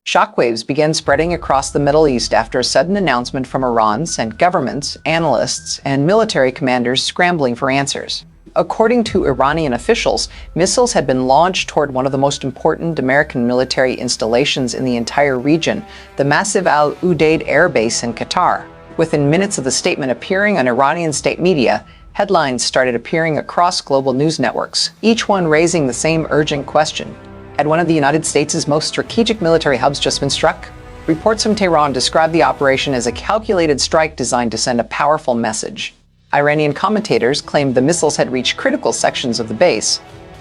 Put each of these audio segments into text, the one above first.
Shockwaves began spreading across the Middle East after a sudden announcement from Iran sent governments, analysts, and military commanders scrambling for answers. According to Iranian officials, missiles had been launched toward one of the most important American military installations in the entire region, the massive Udeid Air Base in Qatar. Within minutes of the statement appearing on Iranian state media, headlines started appearing across global news networks, each one raising the same urgent question. Had one of the United States' most strategic military hubs just been struck? Reports from Tehran describe the operation as a calculated strike designed to send a powerful message. Iranian commentators claimed the missiles had reached critical sections of the base,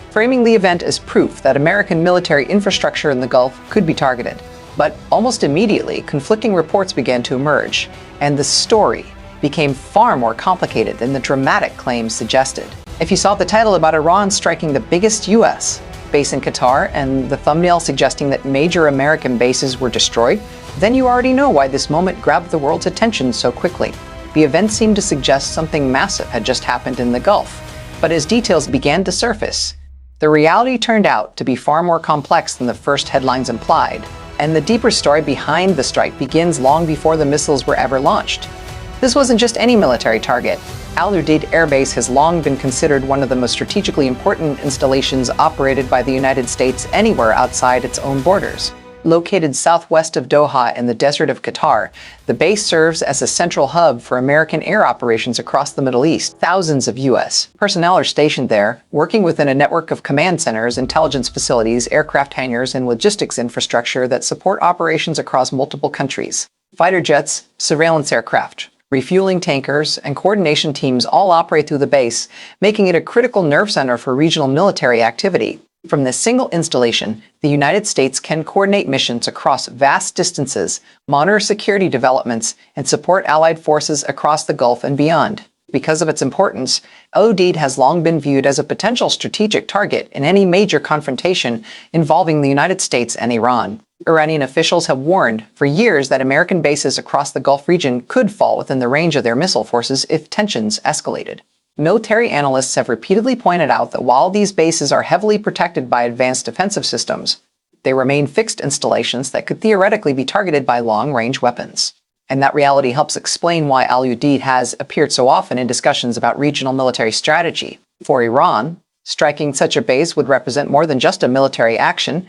framing the event as proof that American military infrastructure in the Gulf could be targeted. But almost immediately, conflicting reports began to emerge, and the story became far more complicated than the dramatic claims suggested. If you saw the title about Iran striking the biggest U.S. base in Qatar and the thumbnail suggesting that major American bases were destroyed, then you already know why this moment grabbed the world's attention so quickly. The event seemed to suggest something massive had just happened in the Gulf. But as details began to surface, the reality turned out to be far more complex than the first headlines implied, and the deeper story behind the strike begins long before the missiles were ever launched. This wasn't just any military target. Udeid Air Base has long been considered one of the most strategically important installations operated by the United States anywhere outside its own borders. Located southwest of Doha in the desert of Qatar, the base serves as a central hub for American air operations across the Middle East. Thousands of U.S. personnel are stationed there, working within a network of command centers, intelligence facilities, aircraft hangars, and logistics infrastructure that support operations across multiple countries. Fighter jets, surveillance aircraft, refueling tankers, and coordination teams all operate through the base, making it a critical nerve center for regional military activity. From this single installation, the United States can coordinate missions across vast distances, monitor security developments, and support allied forces across the Gulf and beyond. Because of its importance, Udeid has long been viewed as a potential strategic target in any major confrontation involving the United States and Iran. Iranian officials have warned for years that American bases across the Gulf region could fall within the range of their missile forces if tensions escalated. Military analysts have repeatedly pointed out that while these bases are heavily protected by advanced defensive systems, they remain fixed installations that could theoretically be targeted by long-range weapons. And that reality helps explain why Udeid has appeared so often in discussions about regional military strategy. For Iran, striking such a base would represent more than just a military action.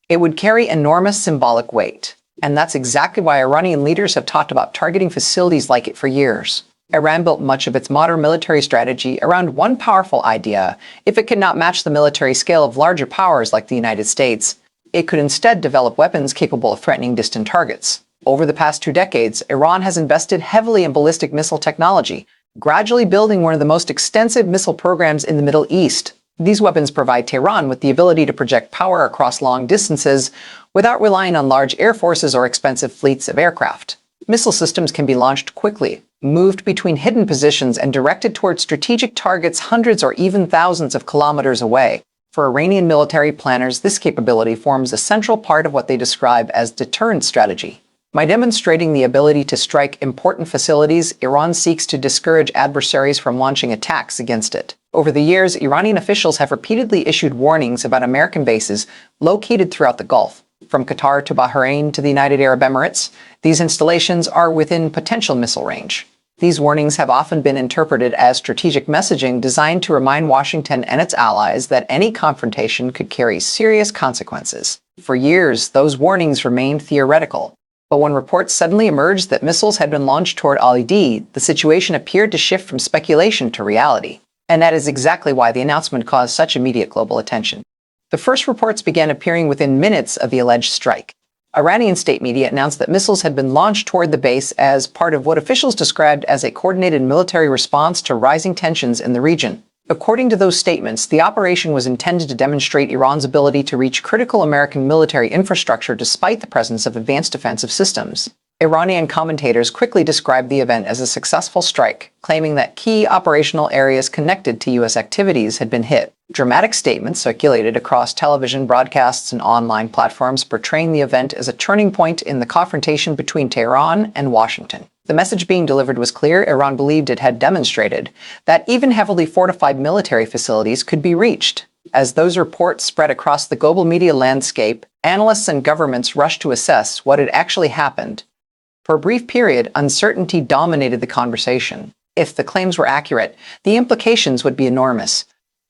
It would carry enormous symbolic weight. And that's exactly why Iranian leaders have talked about targeting facilities like it for years. Iran built much of its modern military strategy around one powerful idea: if it could not match the military scale of larger powers like the United States, it could instead develop weapons capable of threatening distant targets. Over the past 2 decades, Iran has invested heavily in ballistic missile technology, gradually building one of the most extensive missile programs in the Middle East. These weapons provide Tehran with the ability to project power across long distances without relying on large air forces or expensive fleets of aircraft. Missile systems can be launched quickly, moved between hidden positions, and directed towards strategic targets hundreds or even thousands of kilometers away. For Iranian military planners, this capability forms a central part of what they describe as deterrent strategy. By demonstrating the ability to strike important facilities, Iran seeks to discourage adversaries from launching attacks against it. Over the years, Iranian officials have repeatedly issued warnings about American bases located throughout the Gulf. From Qatar to Bahrain to the United Arab Emirates, these installations are within potential missile range. These warnings have often been interpreted as strategic messaging designed to remind Washington and its allies that any confrontation could carry serious consequences. For years, those warnings remained theoretical. But when reports suddenly emerged that missiles had been launched toward Udeid, the situation appeared to shift from speculation to reality. And that is exactly why the announcement caused such immediate global attention. The first reports began appearing within minutes of the alleged strike. Iranian state media announced that missiles had been launched toward the base as part of what officials described as a coordinated military response to rising tensions in the region. According to those statements, the operation was intended to demonstrate Iran's ability to reach critical American military infrastructure despite the presence of advanced defensive systems. Iranian commentators quickly described the event as a successful strike, claiming that key operational areas connected to U.S. activities had been hit. Dramatic statements circulated across television broadcasts and online platforms portraying the event as a turning point in the confrontation between Tehran and Washington. The message being delivered was clear. Iran believed it had demonstrated that even heavily fortified military facilities could be reached. As those reports spread across the global media landscape, Analysts and governments rushed to assess what had actually happened. For a brief period, uncertainty dominated the conversation. If the claims were accurate, the implications would be enormous.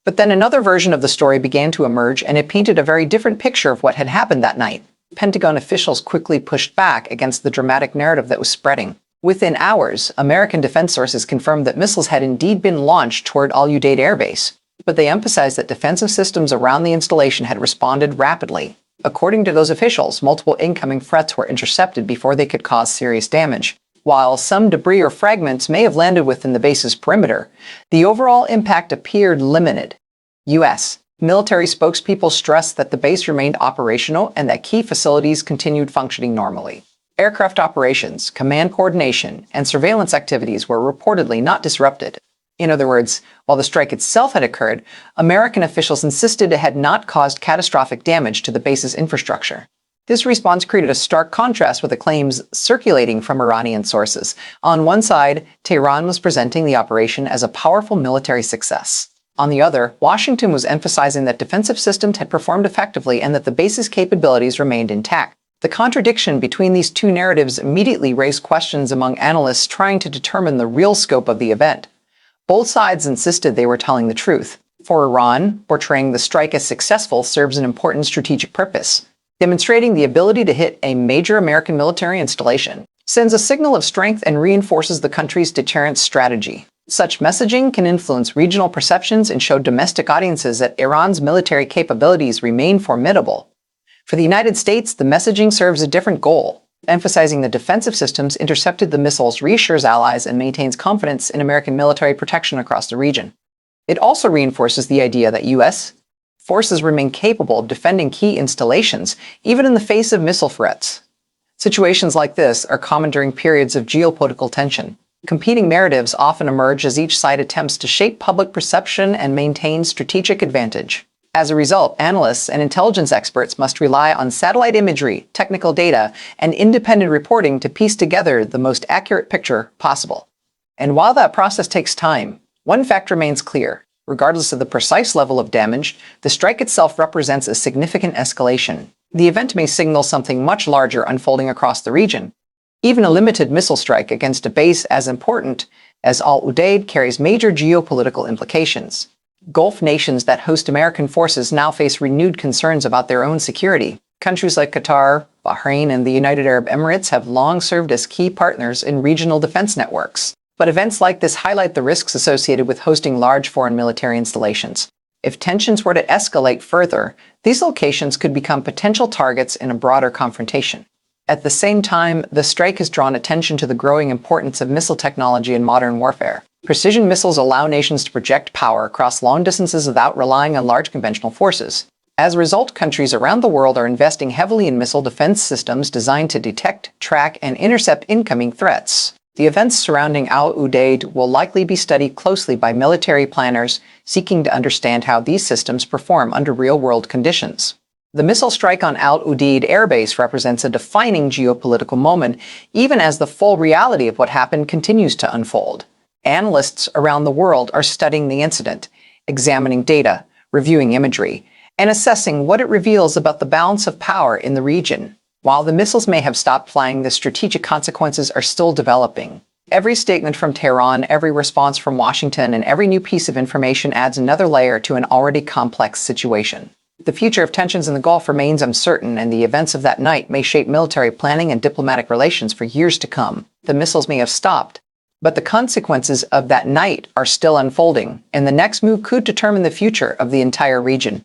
But then another version of the story began to emerge, and it painted a very different picture of what had happened that night. Pentagon officials quickly pushed back against the dramatic narrative that was spreading. Within hours, American defense sources confirmed that missiles had indeed been launched toward Udeid Air Base, but they emphasized that defensive systems around the installation had responded rapidly. According to those officials, multiple incoming threats were intercepted before they could cause serious damage. While some debris or fragments may have landed within the base's perimeter, the overall impact appeared limited. U.S. military spokespeople stressed that the base remained operational and that key facilities continued functioning normally. Aircraft operations, command coordination, and surveillance activities were reportedly not disrupted. In other words, while the strike itself had occurred, American officials insisted it had not caused catastrophic damage to the base's infrastructure. This response created a stark contrast with the claims circulating from Iranian sources. On one side, Tehran was presenting the operation as a powerful military success. On the other, Washington was emphasizing that defensive systems had performed effectively and that the base's capabilities remained intact. The contradiction between these two narratives immediately raised questions among analysts trying to determine the real scope of the event. Both sides insisted they were telling the truth. For Iran, portraying the strike as successful serves an important strategic purpose. Demonstrating the ability to hit a major American military installation sends a signal of strength and reinforces the country's deterrence strategy. Such messaging can influence regional perceptions and show domestic audiences that Iran's military capabilities remain formidable. For the United States, the messaging serves a different goal. Emphasizing the defensive systems intercepted the missiles reassures allies and maintains confidence in American military protection across the region. It also reinforces the idea that U.S. forces remain capable of defending key installations, even in the face of missile threats. Situations like this are common during periods of geopolitical tension. Competing narratives often emerge as each side attempts to shape public perception and maintain strategic advantage. As a result, analysts and intelligence experts must rely on satellite imagery, technical data, and independent reporting to piece together the most accurate picture possible. And while that process takes time, one fact remains clear. Regardless of the precise level of damage, the strike itself represents a significant escalation. The event may signal something much larger unfolding across the region. Even a limited missile strike against a base as important as Udeid carries major geopolitical implications. Gulf nations that host American forces now face renewed concerns about their own security. Countries like Qatar, Bahrain, and the United Arab Emirates have long served as key partners in regional defense networks. But events like this highlight the risks associated with hosting large foreign military installations. If tensions were to escalate further, these locations could become potential targets in a broader confrontation. At the same time, the strike has drawn attention to the growing importance of missile technology in modern warfare. Precision missiles allow nations to project power across long distances without relying on large conventional forces. As a result, countries around the world are investing heavily in missile defense systems designed to detect, track, and intercept incoming threats. The events surrounding Udeid will likely be studied closely by military planners seeking to understand how these systems perform under real-world conditions. The missile strike on Udeid Air Base represents a defining geopolitical moment, even as the full reality of what happened continues to unfold. Analysts around the world are studying the incident, examining data, reviewing imagery, and assessing what it reveals about the balance of power in the region. While the missiles may have stopped flying, the strategic consequences are still developing. Every statement from Tehran, every response from Washington, and every new piece of information adds another layer to an already complex situation. The future of tensions in the Gulf remains uncertain, and the events of that night may shape military planning and diplomatic relations for years to come. The missiles may have stopped, but the consequences of that night are still unfolding, and the next move could determine the future of the entire region.